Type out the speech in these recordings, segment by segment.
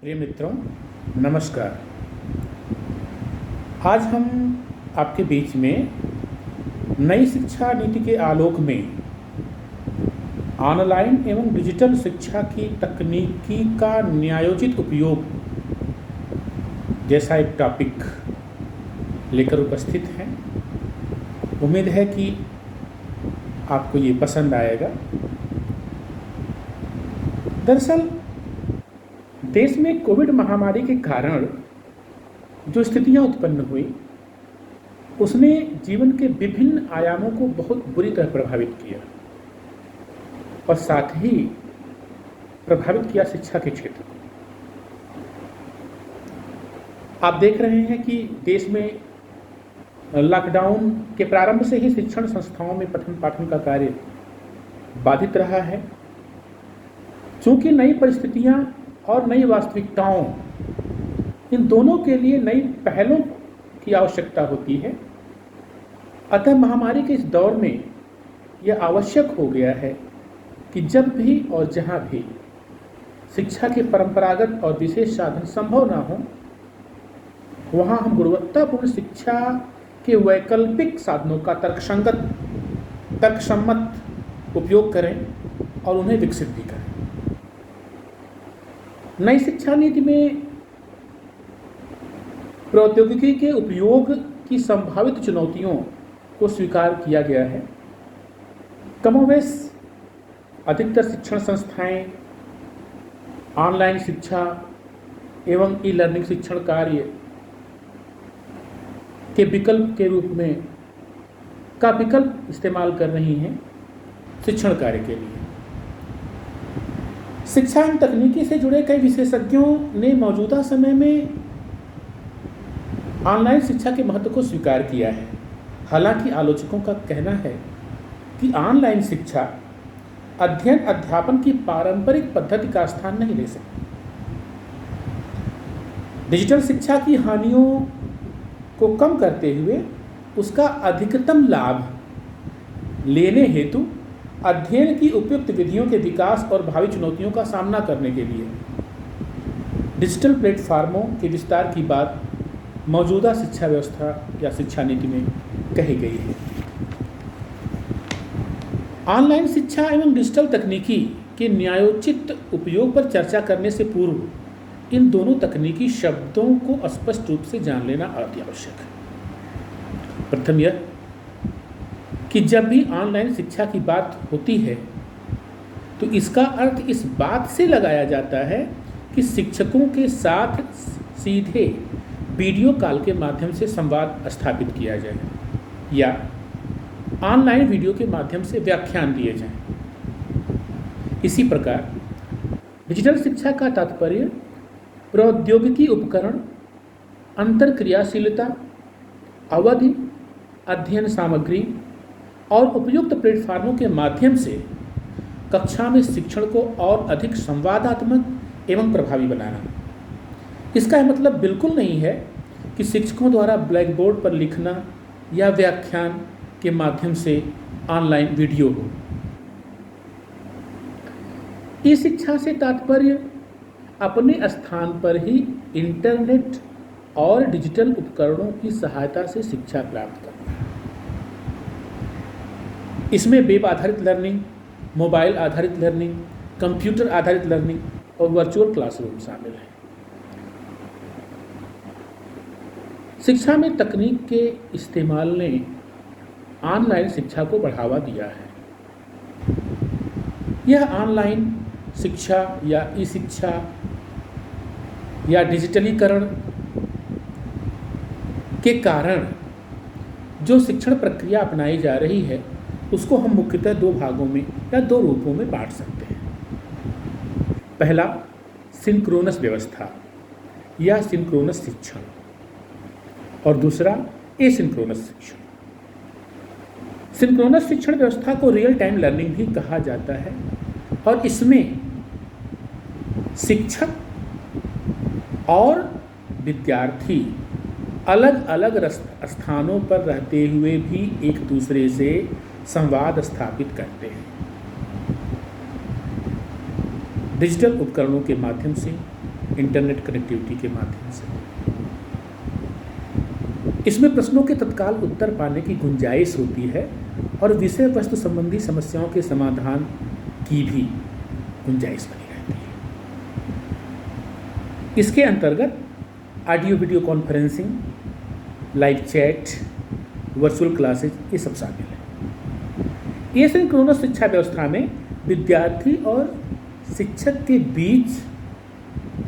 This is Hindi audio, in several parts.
प्रिय मित्रों, नमस्कार। आज हम आपके बीच में नई शिक्षा नीति के आलोक में ऑनलाइन एवं डिजिटल शिक्षा की तकनीकी का न्यायोचित उपयोग जैसा एक टॉपिक लेकर उपस्थित हैं। उम्मीद है कि आपको ये पसंद आएगा। दरअसल देश में कोविड महामारी के कारण जो स्थितियां उत्पन्न हुई उसने जीवन के विभिन्न आयामों को बहुत बुरी तरह प्रभावित किया और साथ ही प्रभावित किया शिक्षा के क्षेत्र को। आप देख रहे हैं कि देश में लॉकडाउन के प्रारंभ से ही शिक्षण संस्थाओं में पठन पाठन का कार्य बाधित रहा है। चूंकि नई परिस्थितियां और नई वास्तविकताओं, इन दोनों के लिए नई पहलों की आवश्यकता होती है। अतः महामारी के इस दौर में यह आवश्यक हो गया है कि जब भी और जहां भी शिक्षा के परंपरागत और विशेष साधन संभव ना हो, वहां हम गुणवत्तापूर्ण शिक्षा के वैकल्पिक साधनों का तर्कसम्मत उपयोग करें और उन्हें विकसित भी करें। नई शिक्षा नीति में प्रौद्योगिकी के उपयोग की संभावित चुनौतियों को स्वीकार किया गया है। कमोवेश अधिकतर शिक्षण संस्थाएं ऑनलाइन शिक्षा एवं ई लर्निंग शिक्षण कार्य के विकल्प के रूप में विकल्प इस्तेमाल कर रही हैं शिक्षण कार्य के लिए। शिक्षा एवं तकनीकी से जुड़े कई विशेषज्ञों ने मौजूदा समय में ऑनलाइन शिक्षा के महत्व को स्वीकार किया है। हालांकि आलोचकों का कहना है कि ऑनलाइन शिक्षा अध्ययन अध्यापन की पारंपरिक पद्धति का स्थान नहीं ले सकती। डिजिटल शिक्षा की हानियों को कम करते हुए उसका अधिकतम लाभ लेने हेतु अध्ययन की उपयुक्त विधियों के विकास और भावी चुनौतियों का सामना करने के लिए डिजिटल प्लेटफार्मों के विस्तार की बात मौजूदा शिक्षा व्यवस्था या शिक्षा नीति में कही गई है। ऑनलाइन शिक्षा एवं डिजिटल तकनीकी के न्यायोचित उपयोग पर चर्चा करने से पूर्व इन दोनों तकनीकी शब्दों को स्पष्ट रूप से जान लेना अति आवश्यक है। प्रथम यह कि जब भी ऑनलाइन शिक्षा की बात होती है तो इसका अर्थ इस बात से लगाया जाता है कि शिक्षकों के साथ सीधे वीडियो कॉल के माध्यम से संवाद स्थापित किया जाए या ऑनलाइन वीडियो के माध्यम से व्याख्यान दिए जाएं। इसी प्रकार डिजिटल शिक्षा का तात्पर्य प्रौद्योगिकी उपकरण, अंतरक्रियाशीलता, अवधि, अध्ययन सामग्री और उपयुक्त प्लेटफार्मों के माध्यम से कक्षा में शिक्षण को और अधिक संवादात्मक एवं प्रभावी बनाना। इसका यह मतलब बिल्कुल नहीं है कि शिक्षकों द्वारा ब्लैक बोर्ड पर लिखना या व्याख्यान के माध्यम से ऑनलाइन वीडियो हो। ई शिक्षा से तात्पर्य अपने स्थान पर ही इंटरनेट और डिजिटल उपकरणों की सहायता से शिक्षा प्राप्त करना। इसमें वेब आधारित लर्निंग, मोबाइल आधारित लर्निंग, कंप्यूटर आधारित लर्निंग और वर्चुअल क्लासरूम शामिल हैं। शिक्षा में तकनीक के इस्तेमाल ने ऑनलाइन शिक्षा को बढ़ावा दिया है। यह ऑनलाइन शिक्षा या ई शिक्षा या डिजिटलीकरण के कारण जो शिक्षण प्रक्रिया अपनाई जा रही है उसको हम मुख्यतः दो भागों में या दो रूपों में बांट सकते हैं। पहला सिंक्रोनस व्यवस्था या सिंक्रोनस शिक्षण और दूसरा एसिंक्रोनस शिक्षण। सिंक्रोनस शिक्षण व्यवस्था को रियल टाइम लर्निंग भी कहा जाता है और इसमें शिक्षक और विद्यार्थी अलग अलग स्थानों पर रहते हुए भी एक दूसरे से संवाद स्थापित करते हैं। डिजिटल उपकरणों के माध्यम से, इंटरनेट कनेक्टिविटी के माध्यम से। इसमें प्रश्नों के तत्काल उत्तर पाने की गुंजाइश होती है और विषय वस्तु संबंधी समस्याओं के समाधान की भी गुंजाइश बनी रहती है। इसके अंतर्गत audio video conferencing, live chat, virtual classes ये सब शामिल है। एसिंक्रोनस शिक्षा व्यवस्था में विद्यार्थी और शिक्षक के बीच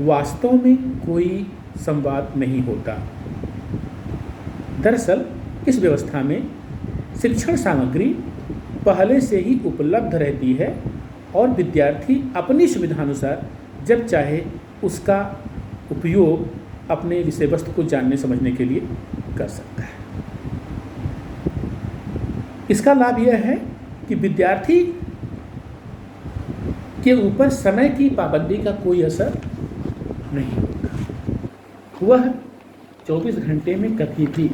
वास्तव में कोई संवाद नहीं होता। दरअसल इस व्यवस्था में शिक्षण सामग्री पहले से ही उपलब्ध रहती है और विद्यार्थी अपनी सुविधानुसार जब चाहे उसका उपयोग अपने विषय वस्तु को जानने समझने के लिए कर सकता है। इसका लाभ यह है कि विद्यार्थी के ऊपर समय की पाबंदी का कोई असर नहीं होता। वह 24 घंटे में कभी भी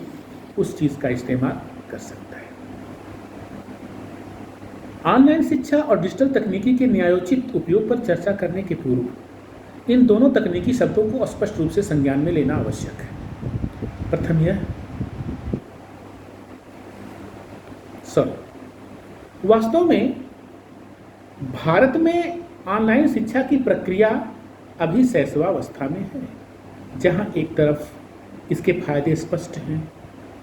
उस चीज़ का इस्तेमाल कर सकता है। ऑनलाइन शिक्षा और डिजिटल तकनीकी के न्यायोचित उपयोग पर चर्चा करने के पूर्व इन दोनों तकनीकी शब्दों को स्पष्ट रूप से संज्ञान में लेना आवश्यक है। प्रथम यह वास्तव में भारत में ऑनलाइन शिक्षा की प्रक्रिया अभी शैशवावस्था में है। जहां एक तरफ इसके फायदे स्पष्ट हैं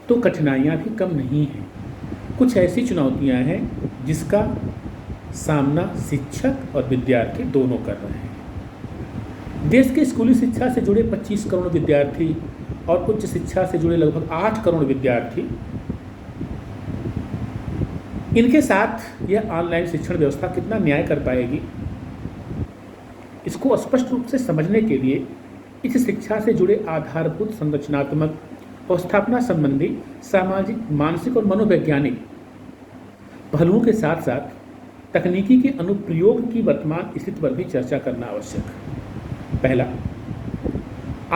तो कठिनाइयां भी कम नहीं हैं। कुछ ऐसी चुनौतियां हैं जिसका सामना शिक्षक और विद्यार्थी दोनों कर रहे हैं। देश के स्कूली शिक्षा से जुड़े 25 करोड़ विद्यार्थी और उच्च शिक्षा से जुड़े लगभग 8 करोड़ विद्यार्थी, इनके साथ यह ऑनलाइन शिक्षण व्यवस्था कितना न्याय कर पाएगी, इसको स्पष्ट रूप से समझने के लिए इस शिक्षा से जुड़े आधारभूत संरचनात्मक और स्थापना संबंधी सामाजिक, मानसिक और मनोवैज्ञानिक पहलुओं के साथ साथ तकनीकी के अनुप्रयोग की वर्तमान स्थिति पर भी चर्चा करना आवश्यक है। पहला,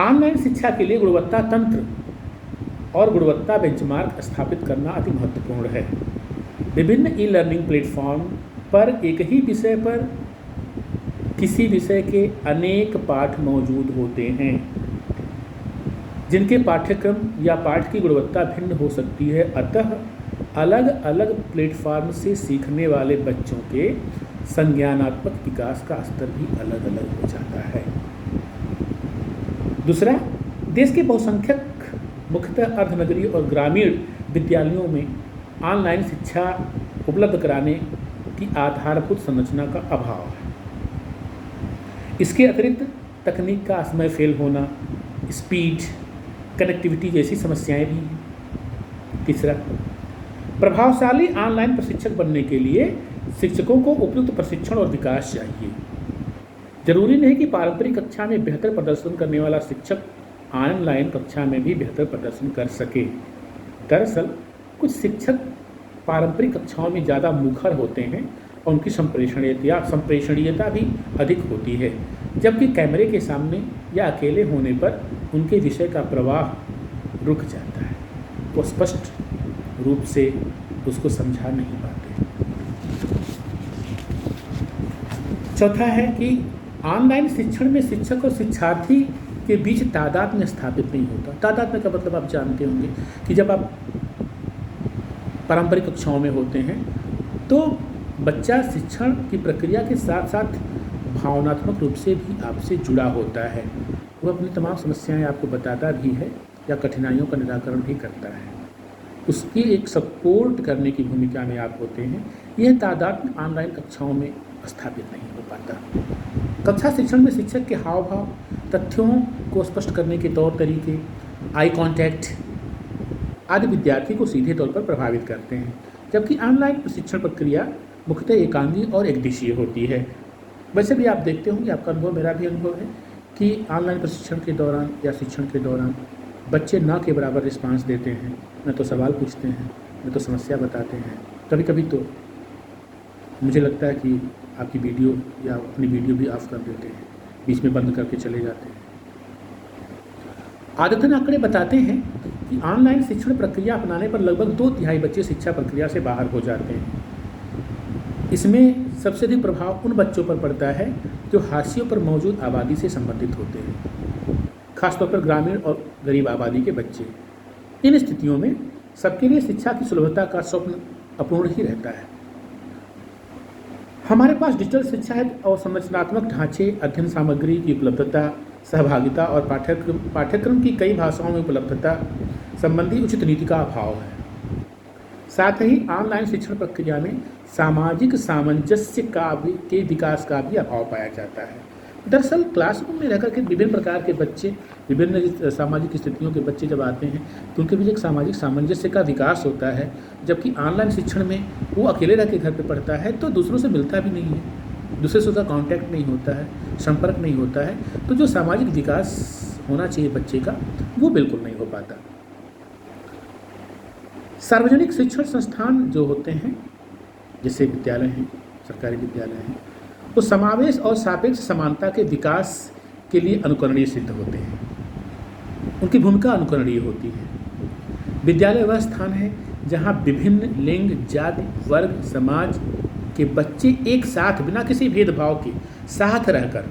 ऑनलाइन शिक्षा के लिए गुणवत्ता तंत्र और गुणवत्ता बेंचमार्क स्थापित करना अति महत्वपूर्ण है। विभिन्न ई लर्निंग प्लेटफॉर्म पर एक ही विषय पर किसी विषय के अनेक पाठ मौजूद होते हैं, जिनके पाठ्यक्रम या पाठ की गुणवत्ता भिन्न हो सकती है। अतः अलग अलग प्लेटफॉर्म से सीखने वाले बच्चों के संज्ञानात्मक विकास का स्तर भी अलग अलग हो जाता है। दूसरा, देश के बहुसंख्यक मुख्यतः अर्धनगरीय और ग्रामीण विद्यालयों में ऑनलाइन शिक्षा उपलब्ध कराने की आधारभूत संरचना का अभाव है। इसके अतिरिक्त तकनीक का समय फेल होना, स्पीड, कनेक्टिविटी जैसी समस्याएं भी हैं। तीसरा, प्रभावशाली ऑनलाइन प्रशिक्षक बनने के लिए शिक्षकों को उपयुक्त प्रशिक्षण और विकास चाहिए। जरूरी नहीं कि पारंपरिक कक्षा में बेहतर प्रदर्शन करने वाला शिक्षक ऑनलाइन कक्षा में भी बेहतर प्रदर्शन कर सके। दरअसल कुछ शिक्षक पारंपरिक कक्षाओं में ज़्यादा मुखर होते हैं और उनकी संप्रेषणीयता भी अधिक होती है, जबकि कैमरे के सामने या अकेले होने पर उनके विषय का प्रवाह रुक जाता है, वो स्पष्ट रूप से उसको समझा नहीं पाते। चौथा है कि ऑनलाइन शिक्षण में शिक्षक और शिक्षार्थी के बीच तादात्म्य स्थापित नहीं होता। तादात्म्य का मतलब आप जानते होंगे कि जब आप पारंपरिक कक्षाओं में होते हैं तो बच्चा शिक्षण की प्रक्रिया के साथ साथ भावनात्मक रूप से भी आपसे जुड़ा होता है। वो अपनी तमाम समस्याएं आपको बताता भी है या कठिनाइयों का निराकरण भी करता है। उसकी एक सपोर्ट करने की भूमिका में आप होते हैं। यह तादात्म्य ऑनलाइन कक्षाओं में स्थापित नहीं हो पाता। कक्षा शिक्षण में शिक्षक के हाव भाव, तथ्यों को स्पष्ट करने के तौर तरीके, आई कांटेक्ट आदि विद्यार्थी को सीधे तौर पर प्रभावित करते हैं, जबकि ऑनलाइन प्रशिक्षण प्रक्रिया मुख्यतः एकांगी और एकदिशीय होती है। वैसे भी आप देखते होंगे, आपका अनुभव, मेरा भी अनुभव है कि ऑनलाइन प्रशिक्षण के दौरान या शिक्षण के दौरान बच्चे ना के बराबर रिस्पांस देते हैं, न तो सवाल पूछते हैं, न तो समस्या बताते हैं। कभी कभी तो मुझे लगता है कि आपकी वीडियो या अपनी वीडियो भी ऑफ कर देते हैं, बीच में बंद करके चले जाते हैं। आदतन आंकड़े बताते हैं कि ऑनलाइन शिक्षण प्रक्रिया अपनाने पर लगभग 2/3 बच्चे शिक्षा प्रक्रिया से बाहर हो जाते हैं। इसमें सबसे अधिक प्रभाव उन बच्चों पर पड़ता है जो हाशियों पर मौजूद आबादी से संबंधित होते हैं, खासतौर पर ग्रामीण और गरीब आबादी के बच्चे। इन स्थितियों में सबके लिए शिक्षा की सुलभता का स्वप्न अपूर्ण ही रहता है। हमारे पास डिजिटल शिक्षा है और संरचनात्मक ढांचे, अध्ययन सामग्री की उपलब्धता, सहभागिता और पाठ्यक्रम की कई भाषाओं में उपलब्धता संबंधी उचित नीति का अभाव है। साथ ही ऑनलाइन शिक्षण प्रक्रिया में सामाजिक सामंजस्य के विकास का भी अभाव पाया जाता है। दरअसल क्लासरूम में रहकर के विभिन्न प्रकार के बच्चे, विभिन्न सामाजिक स्थितियों के बच्चे जब आते हैं तो उनके बीच एक सामाजिक सामंजस्य का विकास होता है, जबकि ऑनलाइन शिक्षण में वो अकेले रह के घर पे पढ़ता है तो दूसरों से मिलता भी नहीं है, दूसरे से उसका कांटेक्ट नहीं होता है, संपर्क नहीं होता है, तो जो सामाजिक विकास होना चाहिए बच्चे का वो बिल्कुल नहीं हो पाता। सार्वजनिक शिक्षण संस्थान जो होते हैं, जैसे विद्यालय हैं, सरकारी विद्यालय हैं, वो समावेश और सापेक्ष समानता के विकास के लिए अनुकरणीय सिद्ध होते हैं। उनकी भूमिका अनुकरणीय होती है। विद्यालय वह स्थान है जहाँ विभिन्न लिंग, जाति, वर्ग, समाज के बच्चे एक साथ बिना किसी भेदभाव के साथ रहकर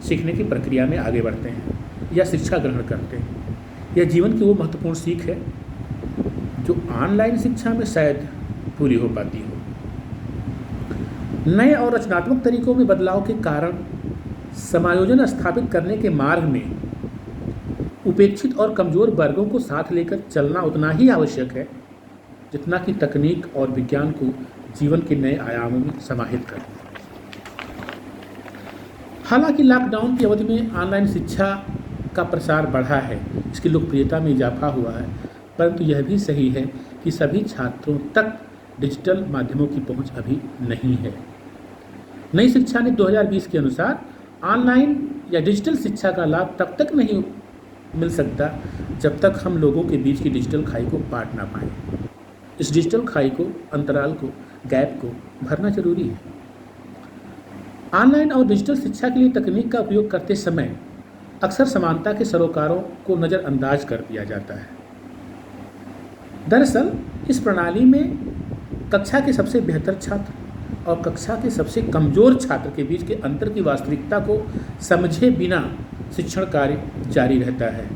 सीखने की प्रक्रिया में आगे बढ़ते हैं या शिक्षा ग्रहण करते हैं। यह जीवन की वो महत्वपूर्ण सीख है जो ऑनलाइन शिक्षा में शायद पूरी हो पाती हो। नए और रचनात्मक तरीकों में बदलाव के कारण समायोजन स्थापित करने के मार्ग में उपेक्षित और कमजोर वर्गों को साथ लेकर चलना उतना ही आवश्यक है जितना कि तकनीक और विज्ञान को जीवन के नए आयामों में समाहित करना। हालांकि लॉकडाउन की अवधि में ऑनलाइन शिक्षा का प्रसार बढ़ा है, इसकी लोकप्रियता में इजाफा हुआ है, परंतु यह भी सही है कि सभी छात्रों तक डिजिटल माध्यमों की पहुंच अभी नहीं है। नई शिक्षा नीति 2020 के अनुसार ऑनलाइन या डिजिटल शिक्षा का लाभ तब तक नहीं मिल सकता जब तक हम लोगों के बीच की डिजिटल खाई को पाट ना पाएं। इस डिजिटल खाई को, अंतराल को, गैप को भरना जरूरी है। ऑनलाइन और डिजिटल शिक्षा के लिए तकनीक का उपयोग करते समय अक्सर समानता के सरोकारों को नज़रअंदाज कर दिया जाता है। दरअसल इस प्रणाली में कक्षा के सबसे बेहतर छात्र और कक्षा के सबसे कमज़ोर छात्र के बीच के अंतर की वास्तविकता को समझे बिना शिक्षण कार्य जारी रहता है।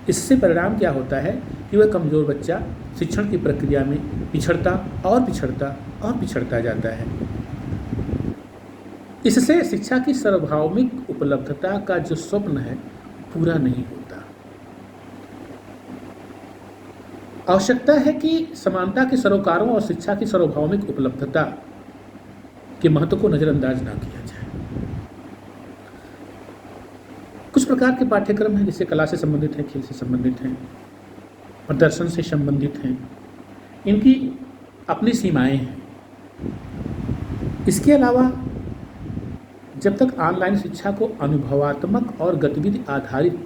इससे परिणाम क्या होता है कि वह कमज़ोर बच्चा शिक्षण की प्रक्रिया में पिछड़ता और पिछड़ता और पिछड़ता जाता है। इससे शिक्षा की सार्वभौमिक उपलब्धता का जो स्वप्न है पूरा नहीं होता। आवश्यकता है कि समानता के सरोकारों और शिक्षा की सार्वभौमिक उपलब्धता के महत्व को नज़रअंदाज ना किया जाए। कुछ प्रकार के पाठ्यक्रम हैं जैसे कला से संबंधित हैं, खेल से संबंधित हैं और दर्शन से संबंधित हैं। इनकी अपनी सीमाएं हैं। इसके अलावा जब तक ऑनलाइन शिक्षा को अनुभवात्मक और गतिविधि आधारित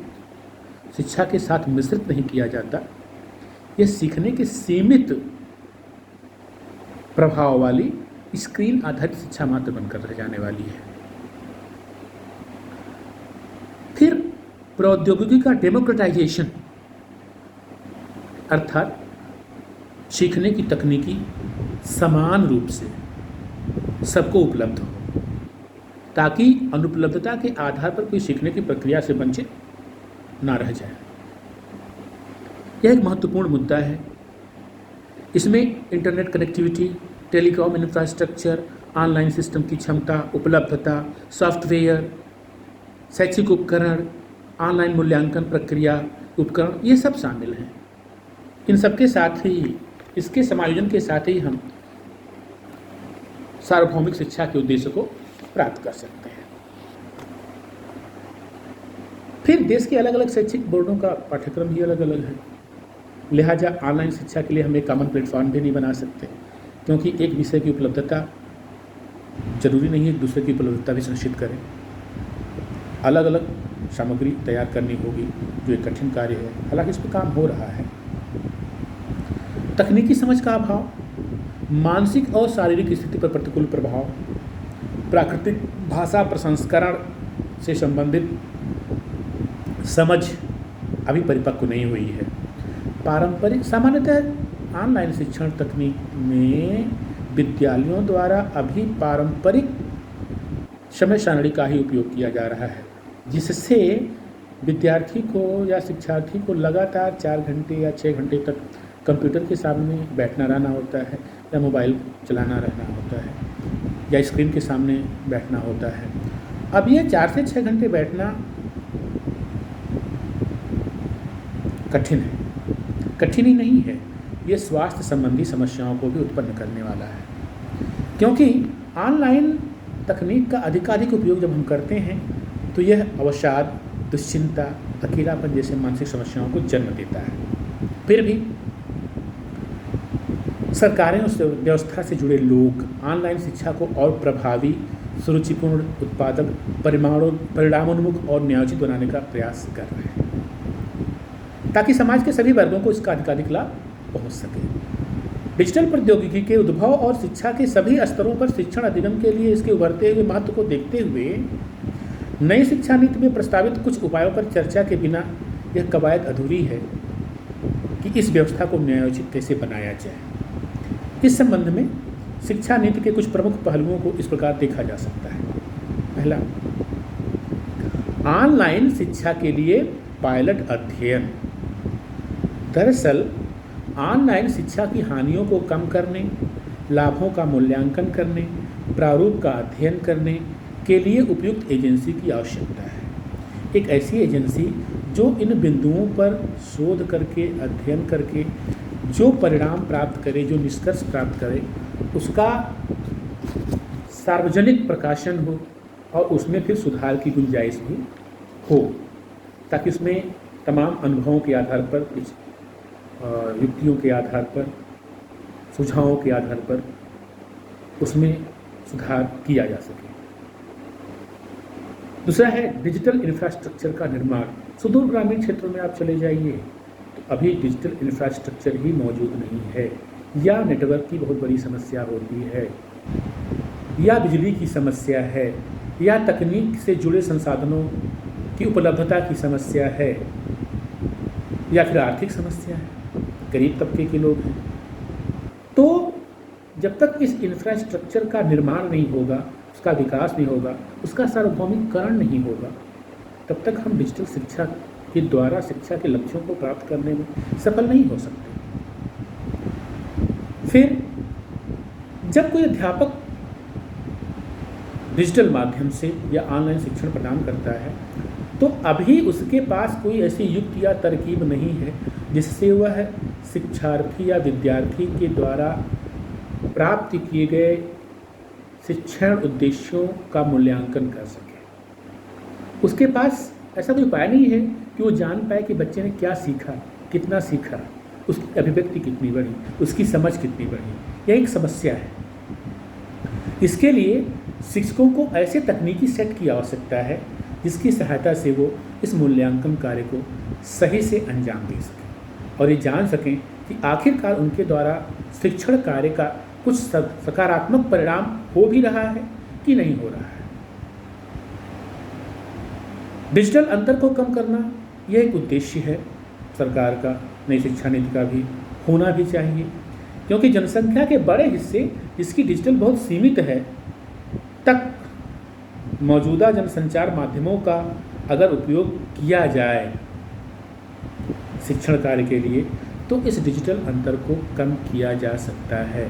शिक्षा के साथ मिश्रित नहीं किया जाता, यह सीखने के सीमित प्रभाव वाली स्क्रीन आधारित शिक्षा मात्र बनकर रह जाने वाली है। फिर प्रौद्योगिकी का डेमोक्रेटाइजेशन, अर्थात सीखने की तकनीकी समान रूप से सबको उपलब्ध हो ताकि अनुपलब्धता के आधार पर कोई सीखने की प्रक्रिया से वंचित ना रह जाए। यह एक महत्वपूर्ण मुद्दा है। इसमें internet connectivity, telecom infrastructure, online system की क्षमता, उपलब्धता, सॉफ्टवेयर, शैक्षिक उपकरण, ऑनलाइन मूल्यांकन प्रक्रिया उपकरण, ये सब शामिल हैं। इन सब के साथ ही, इसके समायोजन के साथ ही हम सार्वभौमिक शिक्षा के उद्देश्य को प्राप्त कर सकते हैं। फिर देश के अलग अलग शैक्षिक बोर्डों का पाठ्यक्रम भी अलग अलग है, लिहाजा ऑनलाइन शिक्षा के लिए हम एक कॉमन प्लेटफॉर्म भी नहीं बना सकते, क्योंकि एक विषय की उपलब्धता जरूरी नहीं है एक दूसरे की उपलब्धता भी सुनिश्चित करें। अलग अलग सामग्री तैयार करनी होगी, जो एक कठिन कार्य है। हालांकि इस पर काम हो रहा है। तकनीकी समझ का अभाव, मानसिक और शारीरिक स्थिति पर प्रतिकूल प्रभाव, प्राकृतिक भाषा प्रसंस्करण से संबंधित समझ अभी परिपक्व नहीं हुई है। पारंपरिक, सामान्यतः ऑनलाइन शिक्षण तकनीक में विद्यालयों द्वारा अभी पारंपरिक समय सारणी का ही उपयोग किया जा रहा है, जिससे विद्यार्थी को या शिक्षार्थी को लगातार 4 घंटे या 6 घंटे तक कंप्यूटर के सामने बैठना रहना होता है, या मोबाइल चलाना रहना होता है, या स्क्रीन के सामने बैठना होता है। अब ये 4 से 6 घंटे बैठना कठिन है, कठिन ही नहीं है, ये स्वास्थ्य संबंधी समस्याओं को भी उत्पन्न करने वाला है, क्योंकि ऑनलाइन तकनीक का अधिकाधिक उपयोग जब हम करते हैं तो यह अवसाद, दुश्चिंता, अकेलापन जैसे मानसिक समस्याओं को जन्म देता है। फिर भी सरकारें उस व्यवस्था से जुड़े लोग ऑनलाइन शिक्षा को और प्रभावी, सुरुचिपूर्ण, उत्पादक, परिणामोन्मुख और न्यायोचित बनाने का प्रयास कर रहे हैं, ताकि समाज के सभी वर्गों को इसका अधिकाधिक लाभ पहुंच सके। डिजिटल प्रौद्योगिकी के उद्भव और शिक्षा के सभी स्तरों पर शिक्षण अधिगम के लिए इसके उभरते हुए महत्व को देखते हुए नई शिक्षा नीति में प्रस्तावित कुछ उपायों पर चर्चा के बिना यह कवायद अधूरी है कि इस व्यवस्था को न्यायोचित कैसे बनाया जाए। इस संबंध में शिक्षा नीति के कुछ प्रमुख पहलुओं को इस प्रकार देखा जा सकता है। पहला, ऑनलाइन शिक्षा के लिए पायलट अध्ययन। दरअसल ऑनलाइन शिक्षा की हानियों को कम करने, लाभों का मूल्यांकन करने, प्रारूप का अध्ययन करने के लिए उपयुक्त एजेंसी की आवश्यकता है। एक ऐसी एजेंसी जो इन बिंदुओं पर शोध करके, अध्ययन करके जो परिणाम प्राप्त करे, जो निष्कर्ष प्राप्त करे, उसका सार्वजनिक प्रकाशन हो और उसमें फिर सुधार की गुंजाइश भी हो, ताकि उसमें तमाम अनुभवों के आधार पर, युक्तियों के आधार पर, सुझावों के आधार पर उसमें सुधार किया जा सके। दूसरा है डिजिटल इंफ्रास्ट्रक्चर का निर्माण। सुदूर ग्रामीण क्षेत्रों में आप चले जाइए तो अभी डिजिटल इंफ्रास्ट्रक्चर ही मौजूद नहीं है, या नेटवर्क की बहुत बड़ी समस्या होती है, या बिजली की समस्या है, या तकनीक से जुड़े संसाधनों की उपलब्धता की समस्या है, या फिर आर्थिक समस्या है, गरीब तबके के लोग हैं। तो जब तक इस इंफ्रास्ट्रक्चर का निर्माण नहीं होगा, उसका विकास नहीं होगा, उसका सार्वभौमिकरण नहीं होगा, तब तक हम डिजिटल शिक्षा के द्वारा शिक्षा के लक्ष्यों को प्राप्त करने में सफल नहीं हो सकते। फिर जब कोई अध्यापक डिजिटल माध्यम से या ऑनलाइन शिक्षण प्रदान करता है तो अभी उसके पास कोई ऐसी युक्ति या तरकीब नहीं है जिससे वह शिक्षार्थी या विद्यार्थी के द्वारा प्राप्त किए गए शिक्षण उद्देश्यों का मूल्यांकन कर सके। उसके पास ऐसा कोई उपाय नहीं है कि वो जान पाए कि बच्चे ने क्या सीखा, कितना सीखा, उसकी अभिव्यक्ति कितनी बढ़ी, उसकी समझ कितनी बढ़ी। यह एक समस्या है। इसके लिए शिक्षकों को ऐसे तकनीकी सेट की आवश्यकता है जिसकी सहायता से वो इस मूल्यांकन कार्य को सही से अंजाम दे सकें और ये जान सकें कि आखिरकार उनके द्वारा शिक्षण कार्य का कुछ सकारात्मक परिणाम हो भी रहा है कि नहीं हो रहा है। डिजिटल अंतर को कम करना यह एक उद्देश्य है सरकार का, नई शिक्षा नीति का भी होना भी चाहिए, क्योंकि जनसंख्या के बड़े हिस्से जिसकी डिजिटल बहुत सीमित है तक मौजूदा जनसंचार माध्यमों का अगर उपयोग किया जाए शिक्षण कार्य के लिए तो इस डिजिटल अंतर को कम किया जा सकता है।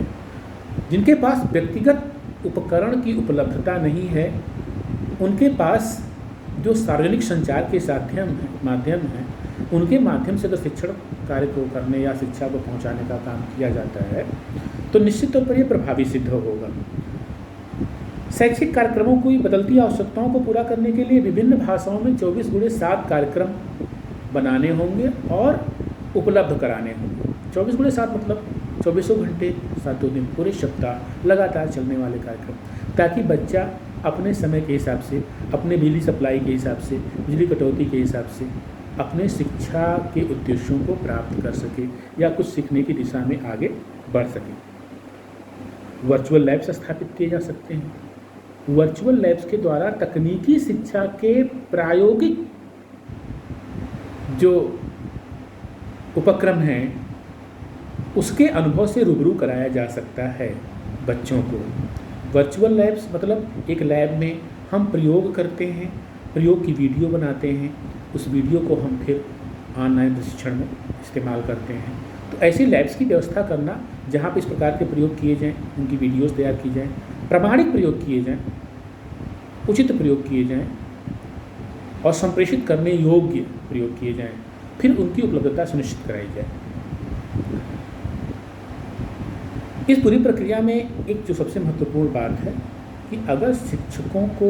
जिनके पास व्यक्तिगत उपकरण की उपलब्धता नहीं है, उनके पास जो सार्वजनिक संचार के माध्यम हैं, उनके माध्यम से अगर शिक्षण कार्य को करने या शिक्षा को पहुंचाने का काम किया जाता है तो निश्चित तौर पर यह प्रभावी सिद्ध होगा। शैक्षिक कार्यक्रमों की बदलती आवश्यकताओं को पूरा करने के लिए विभिन्न भाषाओं में 24/7 कार्यक्रम बनाने होंगे और उपलब्ध कराने होंगे। 24/7 मतलब 24 घंटे 7 दिन, पूरे सप्ताह लगातार चलने वाले कार्यक्रम, ताकि बच्चा अपने समय के हिसाब से, अपने बिजली सप्लाई के हिसाब से, बिजली कटौती के हिसाब से अपने शिक्षा के उद्देश्यों को प्राप्त कर सके या कुछ सीखने की दिशा में आगे बढ़ सके। वर्चुअल लैब्स स्थापित किए जा सकते हैं। वर्चुअल लैब्स के द्वारा तकनीकी शिक्षा के प्रायोगिक जो उपक्रम हैं उसके अनुभव से रूबरू कराया जा सकता है बच्चों को। वर्चुअल लैब्स मतलब एक लैब में हम प्रयोग करते हैं, प्रयोग की वीडियो बनाते हैं, उस वीडियो को हम फिर ऑनलाइन प्रशिक्षण में इस्तेमाल करते हैं। तो ऐसी लैब्स की व्यवस्था करना जहाँ पे इस प्रकार के प्रयोग किए जाएँ, उनकी वीडियोज़ तैयार की जाएँ, प्रामाणिक प्रयोग किए जाएँ, उचित प्रयोग किए जाएँ और संप्रेषित करने योग्य प्रयोग किए जाएँ, फिर उनकी उपलब्धता सुनिश्चित कराई जाए। इस पूरी प्रक्रिया में एक जो सबसे महत्वपूर्ण बात है कि अगर शिक्षकों को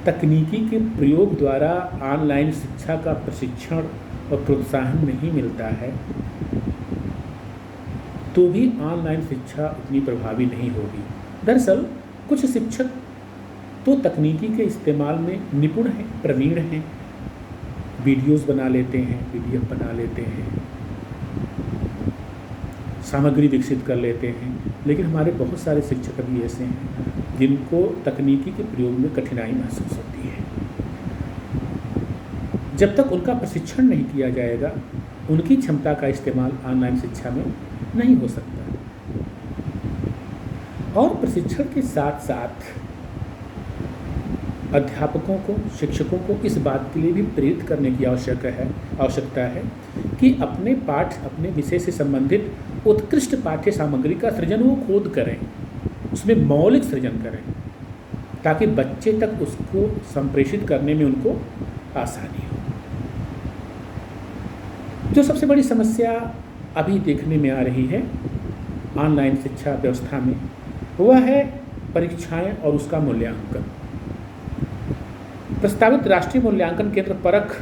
तकनीकी के प्रयोग द्वारा ऑनलाइन शिक्षा का प्रशिक्षण और प्रोत्साहन नहीं मिलता है तो भी ऑनलाइन शिक्षा उतनी प्रभावी नहीं होगी। दरअसल कुछ शिक्षक तो तकनीकी के इस्तेमाल में निपुण हैं, प्रवीण हैं, वीडियोस बना लेते हैं, पीडीएफ बना लेते हैं, सामग्री विकसित कर लेते हैं, लेकिन हमारे बहुत सारे शिक्षक अभी ऐसे हैं जिनको तकनीकी के प्रयोग में कठिनाई महसूस होती है। जब तक उनका प्रशिक्षण नहीं किया जाएगा, उनकी क्षमता का इस्तेमाल ऑनलाइन शिक्षा में नहीं हो सकता। और प्रशिक्षण के साथ साथ अध्यापकों को, शिक्षकों को इस बात के लिए भी प्रेरित करने की आवश्यकता है कि अपने पाठ, अपने विषय से संबंधित उत्कृष्ट पाठ्य सामग्री का सृजन वो खुद करें, उसमें मौलिक सृजन करें, ताकि बच्चे तक उसको संप्रेषित करने में उनको आसानी हो। जो सबसे बड़ी समस्या अभी देखने में आ रही है ऑनलाइन शिक्षा व्यवस्था में, वह है परीक्षाएं और उसका मूल्यांकन। प्रस्तावित राष्ट्रीय मूल्यांकन केंद्र परख,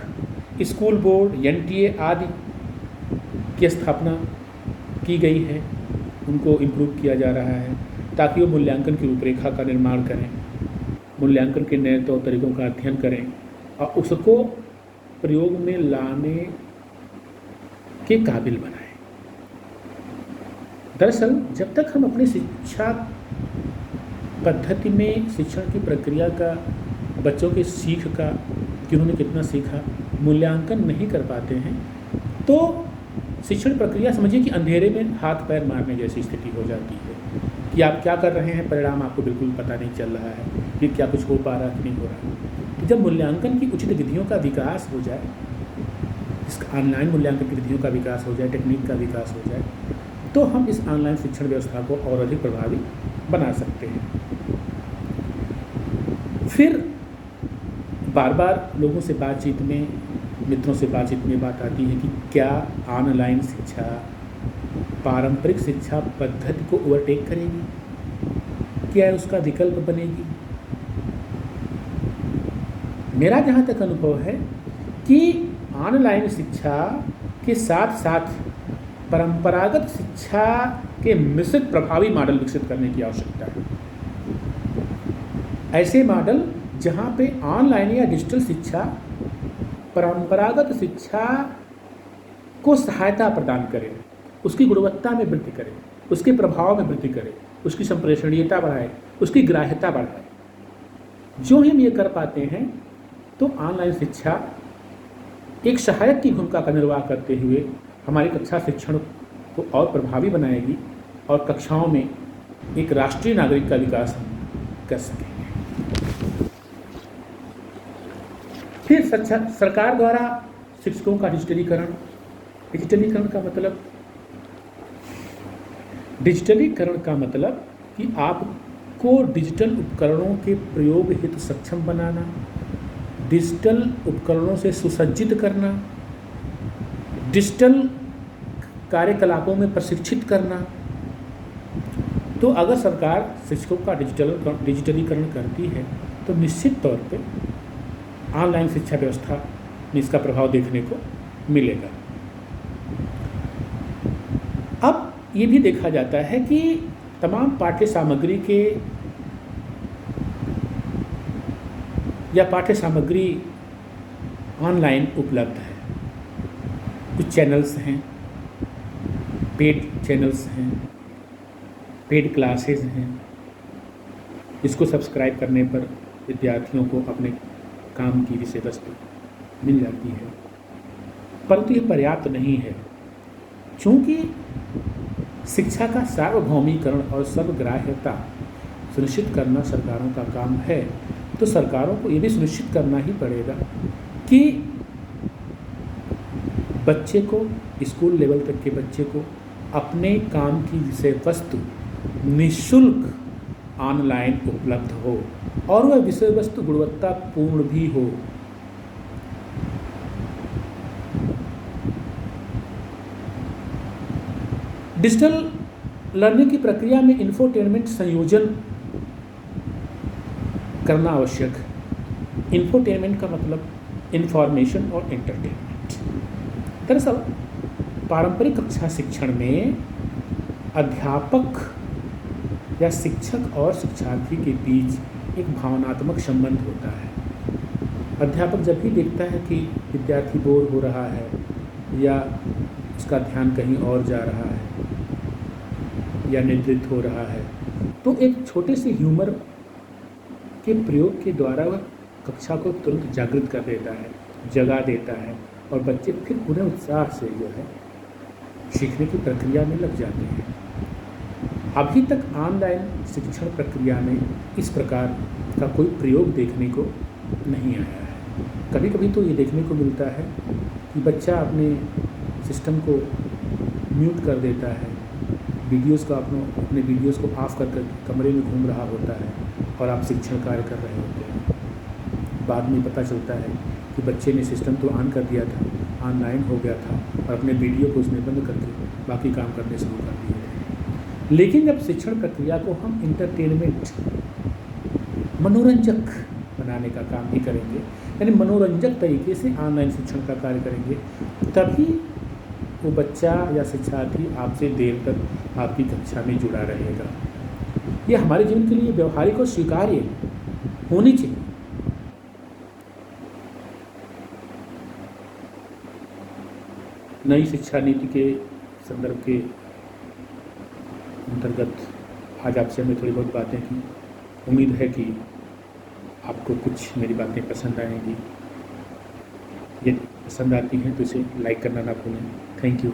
स्कूल बोर्ड, एनटीए आदि की स्थापना की गई है, उनको इम्प्रूव किया जा रहा है ताकि वो मूल्यांकन की रूपरेखा का निर्माण करें, मूल्यांकन के नए तौर तरीकों का अध्ययन करें और उसको प्रयोग में लाने के काबिल बनाएं। दरअसल जब तक हम अपनी शिक्षा पद्धति में शिक्षण की प्रक्रिया का, बच्चों के सीख का, कि उन्होंने कितना सीखा, मूल्यांकन नहीं कर पाते हैं, तो शिक्षण प्रक्रिया समझिए कि अंधेरे में हाथ पैर मारने जैसी स्थिति हो जाती है कि आप क्या कर रहे हैं, परिणाम आपको बिल्कुल पता नहीं चल रहा है कि क्या कुछ हो पा रहा है कि नहीं हो रहा है। तो जब मूल्यांकन की उचित विधियों का विकास हो जाए, इसका ऑनलाइन मूल्यांकन की विधियों का विकास हो जाए, टेक्निक का विकास हो जाए, तो हम इस ऑनलाइन शिक्षण व्यवस्था को और अधिक प्रभावी बना सकते हैं। फिर बार बार लोगों से बातचीत में, मित्रों से बातचीत में बात आती है कि क्या ऑनलाइन शिक्षा पारंपरिक शिक्षा पद्धति को ओवरटेक करेगी, क्या उसका विकल्प बनेगी। मेरा जहाँ तक अनुभव है कि ऑनलाइन शिक्षा के साथ साथ परंपरागत शिक्षा के मिश्रित प्रभावी मॉडल विकसित करने की आवश्यकता है। ऐसे मॉडल जहाँ पे ऑनलाइन या डिजिटल शिक्षा परंपरागत शिक्षा को सहायता प्रदान करे, उसकी गुणवत्ता में वृद्धि करे, उसके प्रभाव में वृद्धि करे, उसकी संप्रेषणीयता बढ़ाए, उसकी ग्राह्यता बढ़ाए। जो हम ये कर पाते हैं तो ऑनलाइन शिक्षा एक सहायक की भूमिका का निर्वाह करते हुए हमारी कक्षा शिक्षण को और प्रभावी बनाएगी और कक्षाओं में एक राष्ट्रीय नागरिक का विकास कर सकेंगे। फिर सरकार द्वारा शिक्षकों का डिजिटलीकरण का मतलब कि आपको डिजिटल उपकरणों के प्रयोग हेतु सक्षम बनाना, डिजिटल उपकरणों से सुसज्जित करना, डिजिटल कार्यकलापों में प्रशिक्षित करना। तो अगर सरकार शिक्षकों का डिजिटलीकरण करती है तो निश्चित तौर पे ऑनलाइन शिक्षा व्यवस्था में इसका प्रभाव देखने को मिलेगा। अब ये भी देखा जाता है कि तमाम पाठ्य सामग्री के या पाठ्य सामग्री ऑनलाइन उपलब्ध है। कुछ चैनल्स हैं, पेड चैनल्स हैं, पेड क्लासेस हैं, इसको सब्सक्राइब करने पर विद्यार्थियों को अपने काम की विषय वस्तु मिल जाती है, परंतु ये पर्याप्त नहीं है। चूँकि शिक्षा का सार्वभौमिकरण और सर्वग्राह्यता सुनिश्चित करना सरकारों का काम है, तो सरकारों को ये भी सुनिश्चित करना ही पड़ेगा कि बच्चे को, स्कूल लेवल तक के बच्चे को अपने काम की विषय वस्तु निःशुल्क ऑनलाइन उपलब्ध हो और वह विषय वस्तु गुणवत्तापूर्ण भी हो। डिजिटल लर्निंग की प्रक्रिया में इंफोटेनमेंट संयोजन करना आवश्यक है। इंफोटेनमेंट का मतलब इंफॉर्मेशन और एंटरटेनमेंट। दरअसल पारंपरिक कक्षा शिक्षण में अध्यापक या शिक्षक और शिक्षार्थी के बीच एक भावनात्मक संबंध होता है। अध्यापक जब भी देखता है कि विद्यार्थी बोर हो रहा है या उसका ध्यान कहीं और जा रहा है या निद्रित हो रहा है, तो एक छोटे से ह्यूमर के प्रयोग के द्वारा वह कक्षा को तुरंत जागृत कर देता है, जगा देता है और बच्चे फिर पूरे उत्साह से जो है सीखने की प्रक्रिया में लग जाते हैं। अभी तक ऑनलाइन शिक्षण प्रक्रिया में इस प्रकार का कोई प्रयोग देखने को नहीं आया है। कभी कभी तो ये देखने को मिलता है कि बच्चा अपने सिस्टम को म्यूट कर देता है, अपने वीडियोज़ को ऑफ कर कमरे में घूम रहा होता है और आप शिक्षण कार्य कर रहे होते हैं। बाद में पता चलता है कि बच्चे ने सिस्टम तो ऑन कर दिया था, ऑनलाइन हो गया था और अपने वीडियो को उसने बंद करके बाकी काम करने शुरू कर दिए थे। लेकिन जब शिक्षण प्रक्रिया को हम इंटरटेनमेंट, मनोरंजक बनाने का काम ही करेंगे, यानी मनोरंजक तरीके से ऑनलाइन शिक्षण का कार्य करेंगे, तभी वो बच्चा या शिक्षार्थी आपसे देर तक आपकी कक्षा में जुड़ा रहेगा। ये हमारे जीवन के लिए व्यवहारिक और स्वीकार्य होनी चाहिए। नई शिक्षा नीति के संदर्भ के अंतर्गत आज आपसे हमने थोड़ी बहुत बातें की। उम्मीद है कि आपको कुछ मेरी बातें पसंद आएंगी। यदि पसंद आती हैं तो इसे लाइक करना ना भूलें। Thank you.